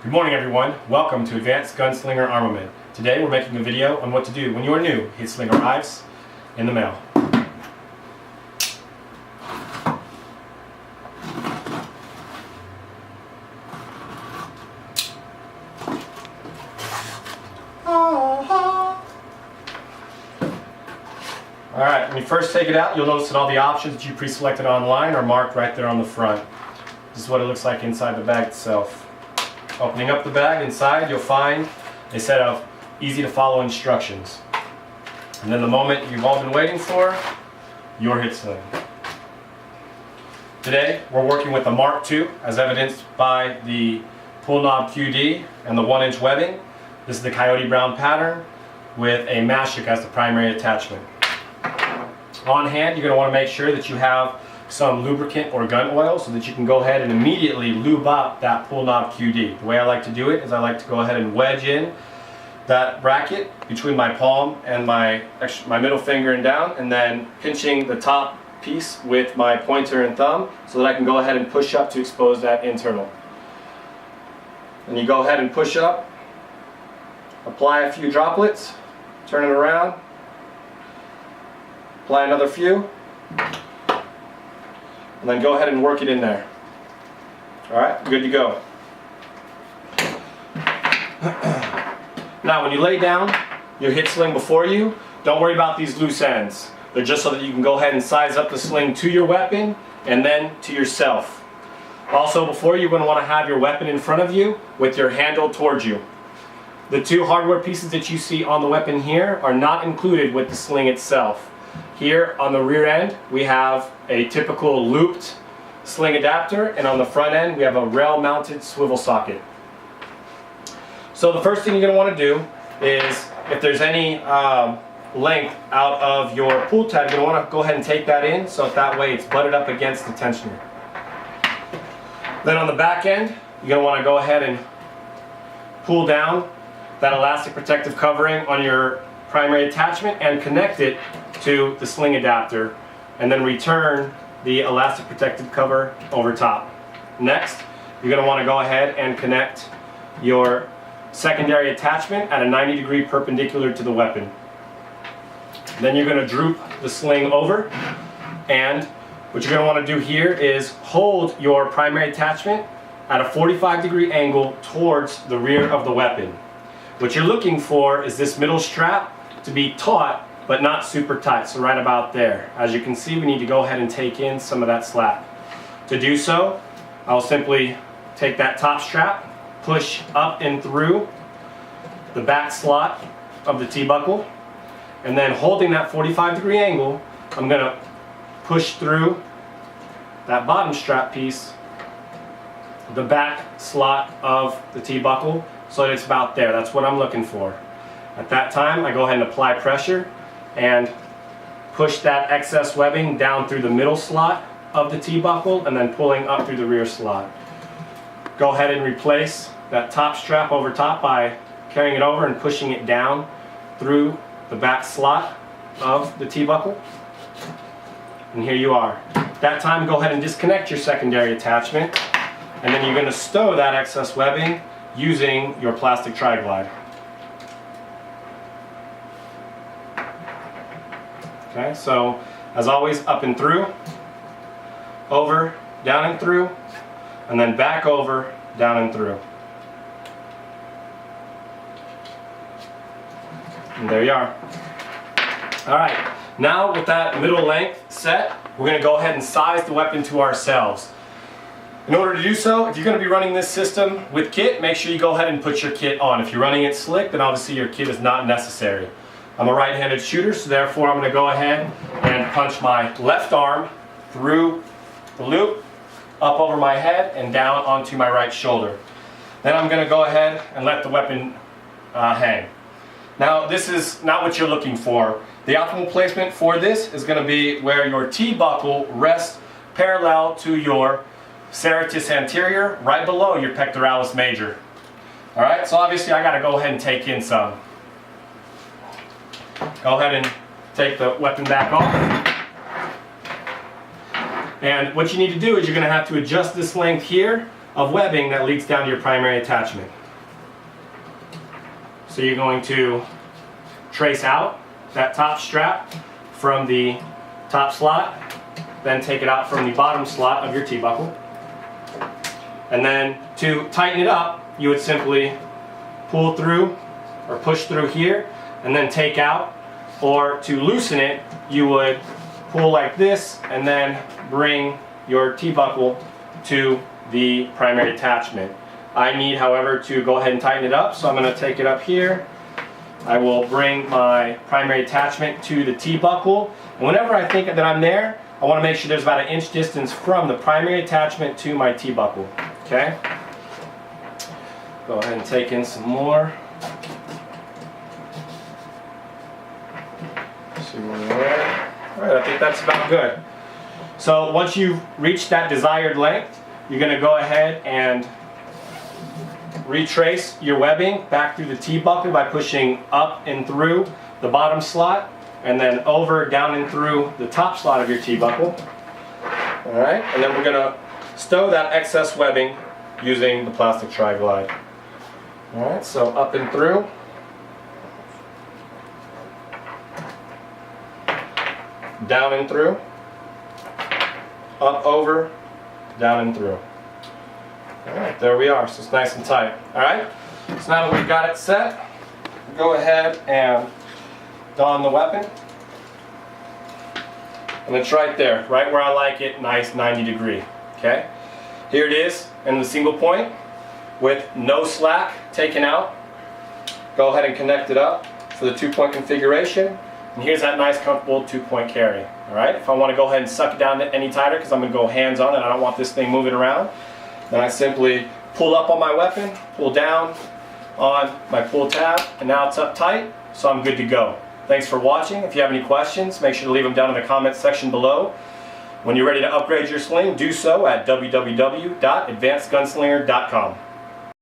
Good morning everyone, welcome to Advanced Gunslinger Armament. Today we're making a video on what to do when your new HIT Sling arrives in the mail. Alright, when you first take it out, you'll notice that all the options that you pre-selected online are marked right there on the front. This is what it looks like inside the bag itself. Opening up the bag, inside you'll find a set of easy to follow instructions. And then the moment you've all been waiting for, your HIT Sling. Today we're working with the Mark II as evidenced by the pull knob QD and the 1-inch webbing. This is the coyote brown pattern with a matchstick as the primary attachment. On hand, you're going to want to make sure that you have some lubricant or gun oil so that you can go ahead and immediately lube up that pull knob QD. The way I like to do it is I like to go ahead and wedge in that bracket between my palm and my middle finger and down, and then pinching the top piece with my pointer and thumb so that I can go ahead and push up to expose that internal. And you go ahead and push up, apply a few droplets, turn it around, apply another few, and then go ahead and work it in there. Alright, good to go. Now when you lay down your HIT Sling before you, don't worry about these loose ends. They're just so that you can go ahead and size up the sling to your weapon and then to yourself. Also, before you're going to want to have your weapon in front of you with your handle towards you. The two hardware pieces that you see on the weapon here are not included with the sling itself. Here on the rear end we have a typical looped sling adapter, and on the front end we have a rail mounted swivel socket. So the first thing you're going to want to do is, if there's any length out of your pull tab, you're going to want to go ahead and take that in so that way it's butted up against the tensioner. Then on the back end you're going to want to go ahead and pull down that elastic protective covering on your primary attachment and connect it to the sling adapter, and then return the elastic protective cover over top. Next, you're going to want to go ahead and connect your secondary attachment at a 90-degree perpendicular to the weapon. Then you're going to droop the sling over, and what you're going to want to do here is hold your primary attachment at a 45-degree angle towards the rear of the weapon. What you're looking for is this middle strap to be taut but not super tight, so right about there. As you can see, we need to go ahead and take in some of that slack. To do so, I'll simply take that top strap, push up and through the back slot of the T-buckle, and then holding that 45-degree angle, I'm going to push through that bottom strap piece, the back slot of the T-buckle, so that it's about there. That's what I'm looking for. At that time, I go ahead and apply pressure and push that excess webbing down through the middle slot of the T-buckle and then pulling up through the rear slot. Go ahead and replace that top strap over top by carrying it over and pushing it down through the back slot of the T-buckle. And here you are. At that time, go ahead and disconnect your secondary attachment, and then you're going to stow that excess webbing using your plastic tri-glide. Okay, so as always, up and through, over, down and through, and then back over, down and through. And there you are. Alright, now with that middle length set, we're going to go ahead and size the weapon to ourselves. In order to do so, if you're going to be running this system with kit, make sure you go ahead and put your kit on. If you're running it slick, then obviously your kit is not necessary. I'm a right-handed shooter, so therefore I'm going to go ahead and punch my left arm through the loop, up over my head, and down onto my right shoulder. Then I'm going to go ahead and let the weapon hang. Now this is not what you're looking for. The optimal placement for this is going to be where your T-buckle rests parallel to your serratus anterior, right below your pectoralis major. Alright, so obviously I got to go ahead and take in some. Go ahead and take the weapon back off. And what you need to do is you're going to have to adjust this length here of webbing that leads down to your primary attachment. So you're going to trace out that top strap from the top slot, then take it out from the bottom slot of your T-buckle. And then to tighten it up, you would simply pull through or push through here and then take out, or to loosen it, you would pull like this and then bring your T-buckle to the primary attachment. I need, however, to go ahead and tighten it up, so I'm going to take it up here. I will bring my primary attachment to the T-buckle, and whenever I think that I'm there, I want to make sure there's about an inch distance from the primary attachment to my T-buckle. Okay? Go ahead and take in some more. See where we're at. Alright, I think that's about good. So once you've reached that desired length, you're going to go ahead and retrace your webbing back through the T-buckle by pushing up and through the bottom slot, and then over, down, and through the top slot of your T-buckle. Alright, and then we're going to stow that excess webbing using the plastic tri-glide. Alright, so up and through. Down and through. Up, over, down and through. Alright, there we are. So it's nice and tight. Alright, so now that we've got it set, go ahead and don the weapon. And it's right there, right where I like it, nice 90 degree. Okay? Here it is in the single point with no slack taken out. Go ahead and connect it up for the 2-point configuration. And here's that nice comfortable 2-point carry. Alright, if I want to go ahead and suck it down any tighter because I'm going to go hands on and I don't want this thing moving around, then I simply pull up on my weapon, pull down on my pull tab, and now it's up tight, so I'm good to go. Thanks for watching. If you have any questions, make sure to leave them down in the comments section below. When you're ready to upgrade your sling, do so at www.advancedgunslinger.com.